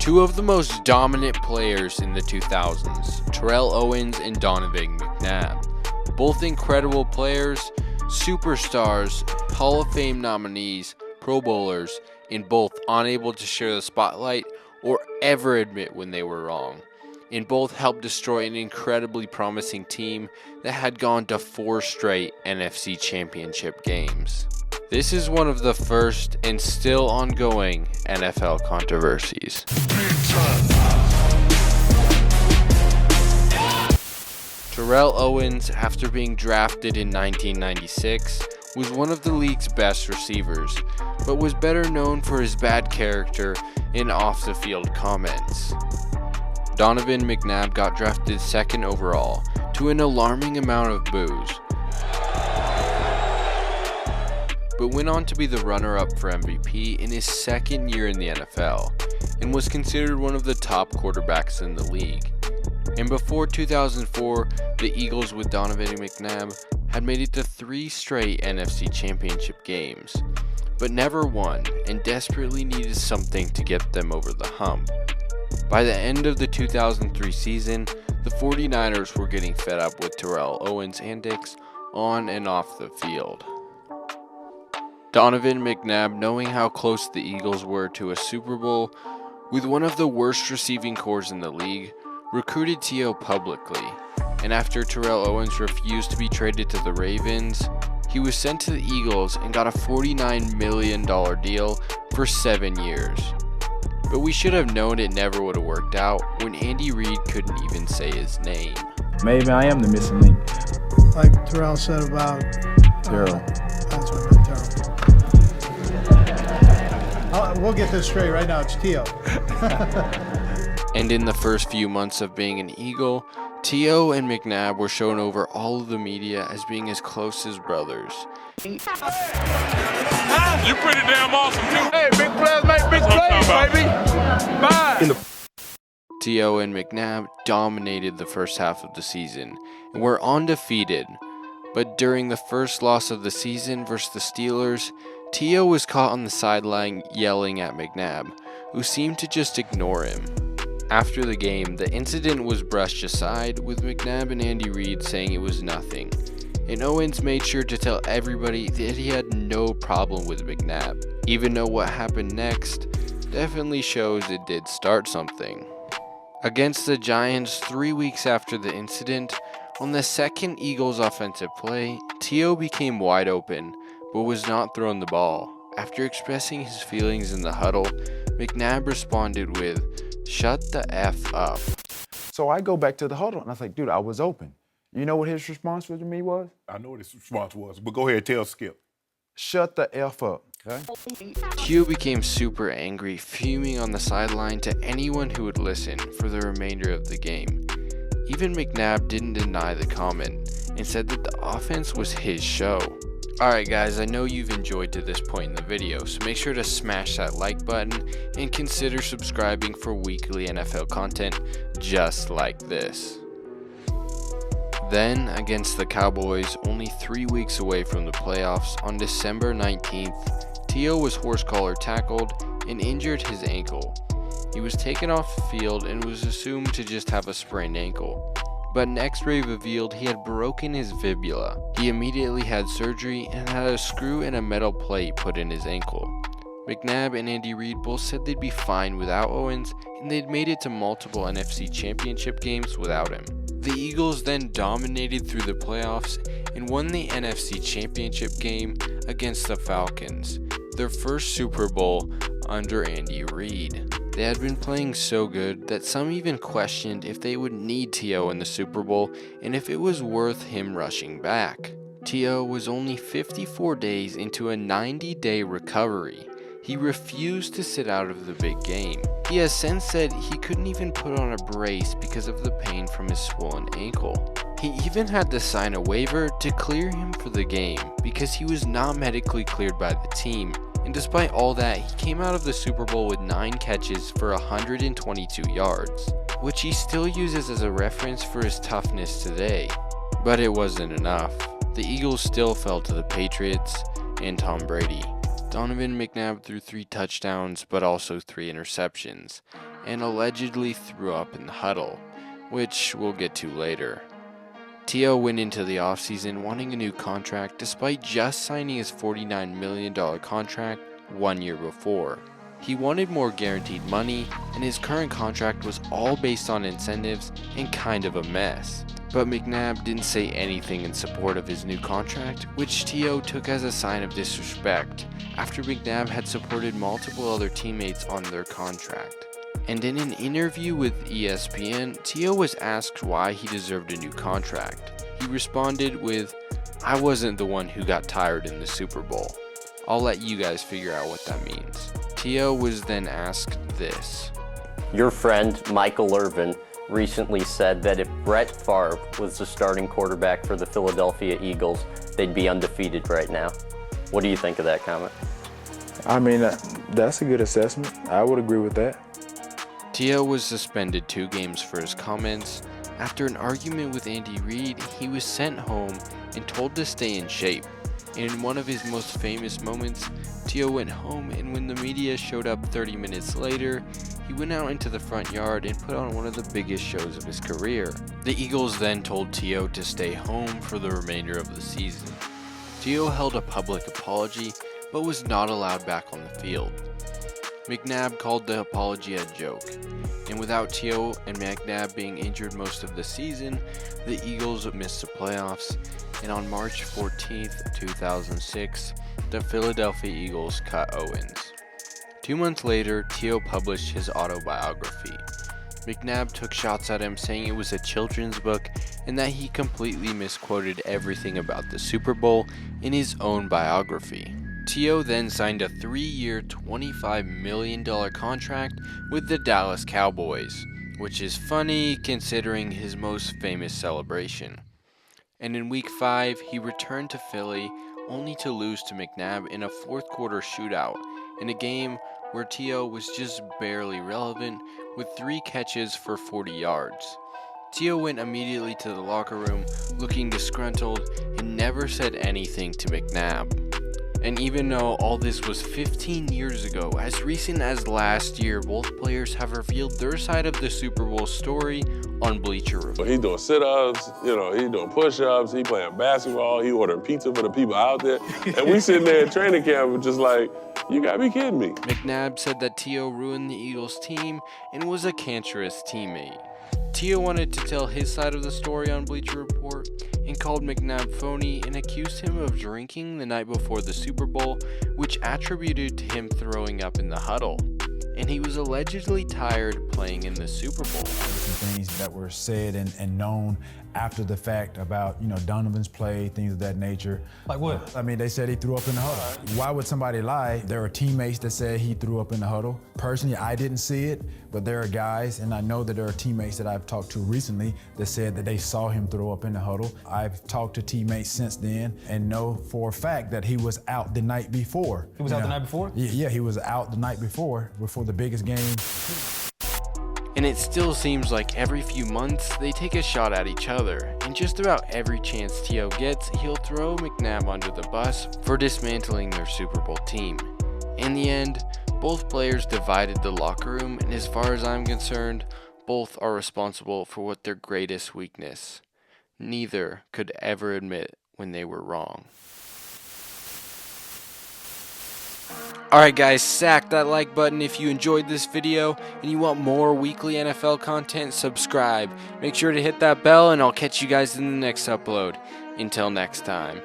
Two of the most dominant players in the 2000s, Terrell Owens and Donovan McNabb. Both incredible players, superstars, Hall of Fame nominees, Pro Bowlers, and both unable to share the spotlight or ever admit when they were wrong. And both helped destroy an incredibly promising team that had gone to 4 straight NFC Championship games. This is one of the first and still ongoing NFL controversies. Terrell Owens, after being drafted in 1996, was one of the league's best receivers, but was better known for his bad character and off-the-field comments. Donovan McNabb got drafted 2nd overall to an alarming amount of boos, but went on to be the runner-up for MVP in his 2nd year in the NFL, and was considered one of the top quarterbacks in the league. And before 2004, the Eagles with Donovan McNabb had made it to 3 straight NFC Championship games, but never won, and desperately needed something to get them over the hump. By the end of the 2003 season, the 49ers were getting fed up with Terrell Owens' antics on and off the field. Donovan McNabb, knowing how close the Eagles were to a Super Bowl with one of the worst receiving corps in the league, recruited T.O. publicly, and after Terrell Owens refused to be traded to the Ravens, he was sent to the Eagles and got a $49 million deal for 7 years. But we should have known it never would have worked out when Andy Reid couldn't even say his name. Maybe I am the missing link. Like Terrell said about Terrell. That's what I meant, Terrell. We'll get this straight right now. It's T.O. And in the first few months of being an Eagle, T.O. and McNabb were shown over all of the media as being as close as brothers. You pretty damn awesome too. Hey, big players make big plays, baby. Bye. T.O. and McNabb dominated the first half of the season and were undefeated. But during the first loss of the season versus the Steelers, T.O. was caught on the sideline yelling at McNabb, who seemed to just ignore him. After the game, the incident was brushed aside, with McNabb and Andy Reid saying it was nothing, and Owens made sure to tell everybody that he had no problem with McNabb, even though what happened next definitely shows it did start something. Against the Giants 3 weeks after the incident, on the second Eagles offensive play, T.O. became wide open, but was not thrown the ball. After expressing his feelings in the huddle, McNabb responded with, "Shut the F up." So I go back to the huddle and I was like, dude, I was open. You know what his response to me was? I know what his response was, but go ahead, tell Skip. Shut the F up, okay? T.O. became super angry, fuming on the sideline to anyone who would listen for the remainder of the game. Even McNabb didn't deny the comment and said that the offense was his show. Alright guys, I know you've enjoyed to this point in the video, so make sure to smash that like button and consider subscribing for weekly NFL content just like this. Then, against the Cowboys, only 3 weeks away from the playoffs, on December 19th, T.O. was horse collar tackled and injured his ankle. He was taken off the field and was assumed to just have a sprained ankle, but an x-ray revealed he had broken his fibula. He immediately had surgery and had a screw and a metal plate put in his ankle. McNabb and Andy Reid both said they'd be fine without Owens, and they'd made it to multiple NFC Championship games without him. The Eagles then dominated through the playoffs and won the NFC Championship game against the Falcons, their first Super Bowl under Andy Reid. They had been playing so good that some even questioned if they would need T.O. in the Super Bowl and if it was worth him rushing back. T.O. was only 54 days into a 90-day recovery. He refused to sit out of the big game. He has since said he couldn't even put on a brace because of the pain from his swollen ankle. He even had to sign a waiver to clear him for the game because he was not medically cleared by the team. And despite all that, he came out of the Super Bowl with 9 catches for 122 yards, which he still uses as a reference for his toughness today. But it wasn't enough. The Eagles still fell to the Patriots and Tom Brady. Donovan McNabb threw 3 touchdowns, but also 3 interceptions. and allegedly threw up in the huddle, which we'll get to later. T.O. went into the offseason wanting a new contract despite just signing his $49 million contract 1 year before. He wanted more guaranteed money, and his current contract was all based on incentives and kind of a mess. But McNabb didn't say anything in support of his new contract, which T.O. took as a sign of disrespect, after McNabb had supported multiple other teammates on their contract. And in an interview with ESPN, T.O. was asked why he deserved a new contract. He responded with, "I wasn't the one who got tired in the Super Bowl. I'll let you guys figure out what that means." T.O. was then asked this. Your friend, Michael Irvin, recently said that if Brett Favre was the starting quarterback for the Philadelphia Eagles, they'd be undefeated right now. What do you think of that comment? I mean, that's a good assessment. I would agree with that. T.O. was suspended 2 games for his comments. After an argument with Andy Reid, he was sent home and told to stay in shape. And in one of his most famous moments, T.O. went home, and when the media showed up 30 minutes later, he went out into the front yard and put on one of the biggest shows of his career. The Eagles then told T.O. to stay home for the remainder of the season. T.O. held a public apology, but was not allowed back on the field. McNabb called the apology a joke, and without T.O. and McNabb being injured most of the season, the Eagles missed the playoffs, and on March 14, 2006, the Philadelphia Eagles cut Owens. 2 months later, T.O. published his autobiography. McNabb took shots at him, saying it was a children's book and that he completely misquoted everything about the Super Bowl in his own biography. T.O. then signed a 3-year, $25 million contract with the Dallas Cowboys, which is funny considering his most famous celebration. And in Week 5, he returned to Philly, only to lose to McNabb in a fourth-quarter shootout, in a game where T.O. was just barely relevant with 3 catches for 40 yards. T.O. went immediately to the locker room, looking disgruntled, and never said anything to McNabb. And even though all this was 15 years ago, as recent as last year, both players have revealed their side of the Super Bowl story on Bleacher Report. He doing sit-ups, he doing push-ups, he playing basketball, he ordering pizza for the people out there. And we sitting there at training camp just like, you gotta be kidding me. McNabb said that T.O. ruined the Eagles team and was a cancerous teammate. T.O. wanted to tell his side of the story on Bleacher Report and called McNabb phony and accused him of drinking the night before the Super Bowl, which attributed to him throwing up in the huddle. And he was allegedly tired playing in the Super Bowl. Some things that were said and known after the fact about, Donovan's play, things of that nature. Like what? I mean, they said he threw up in the huddle. Why would somebody lie? There are teammates that said he threw up in the huddle. Personally, I didn't see it, but there are guys, and I know that there are teammates that I've talked to recently that said that they saw him throw up in the huddle. I've talked to teammates since then and know for a fact that he was out the night before. He was out the night before? Yeah, he was out the night before the biggest game. And it still seems like every few months they take a shot at each other, and just about every chance T.O. gets, he'll throw McNabb under the bus for dismantling their Super Bowl team. In the end, both players divided the locker room, and as far as I'm concerned, both are responsible for what their greatest weakness. Neither could ever admit when they were wrong. Alright guys, sack that like button if you enjoyed this video and you want more weekly NFL content. Subscribe. Make sure to hit that bell and I'll catch you guys in the next upload. Until next time.